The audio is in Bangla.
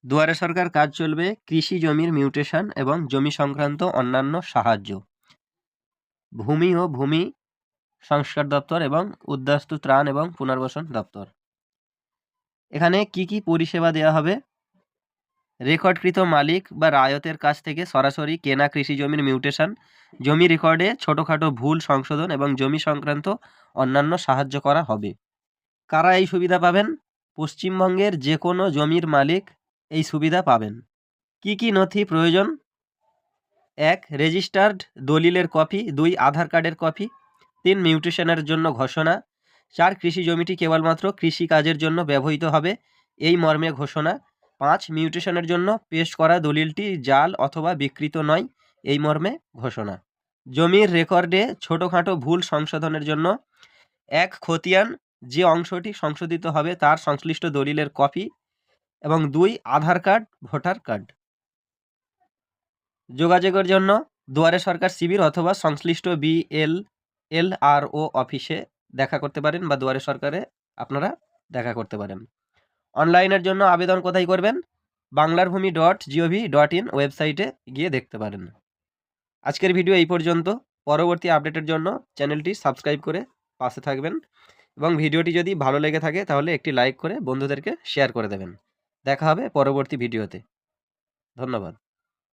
দুয়ারে সরকার কাজ চলবে কৃষি জমির মিউটেশন এবং জমি সংক্রান্ত অন্যান্য সাহায্য। ভূমি ও ভূমি সংস্কার দপ্তর এবং উদ্বাস্তু ত্রাণ এবং পুনর্বাসন দপ্তর। এখানে কি কি পরিষেবা দেওয়া হবে? রেকর্ডকৃত মালিক বা রায়তের কাছ থেকে সরাসরি কেনা কৃষি জমির মিউটেশন, জমি রেকর্ডে ছোটোখাটো ভুল সংশোধন এবং জমি সংক্রান্ত অন্যান্য সাহায্য করা হবে। কারা এই সুবিধা পাবেন? পশ্চিমবঙ্গের যে কোনো জমির মালিক এই সুবিধা পাবেন। কি কি নথি প্রয়োজন? 1. রেজিস্টার্ড দলিলের কপি। 2. আধার কার্ডের কপি। 3. মিউটেশনের জন্য ঘোষণা। 4. কৃষি জমিটি কেবলমাত্র কৃষি কাজের জন্য ব্যবহৃত হবে এই মর্মে ঘোষণা। 5. মিউটেশনের জন্য পেশ করা দলিলটি জাল অথবা বিকৃত নয় এই মর্মে ঘোষণা। জমির রেকর্ডে ছোটোখাটো ভুল সংশোধনের জন্য 1. খতিয়ান যে অংশটি সংশোধিত হবে তার সংশ্লিষ্ট দলিলের কপি এবং 2. আধার কার্ড, ভোটার কার্ড। যোগাযোগের জন্য দুয়ারে সরকার শিবির অথবা সংশ্লিষ্ট BLLRO অফিসে দেখা করতে পারেন বা দুয়ারে সরকারে আপনারা দেখা করতে পারেন। অনলাইনের জন্য আবেদন কোথায় করবেন? banglarbhumi.gov.in ওয়েবসাইটে গিয়ে দেখতে পারেন। আজকের ভিডিও এই পর্যন্ত। পরবর্তী আপডেটের জন্য চ্যানেলটি সাবস্ক্রাইব করে পাশে থাকবেন এবং ভিডিওটি যদি ভালো লেগে থাকে তাহলে একটি লাইক করে বন্ধুদেরকে শেয়ার করে দেবেন। দেখা হবে পরবর্তী ভিডিওতে। ধন্যবাদ।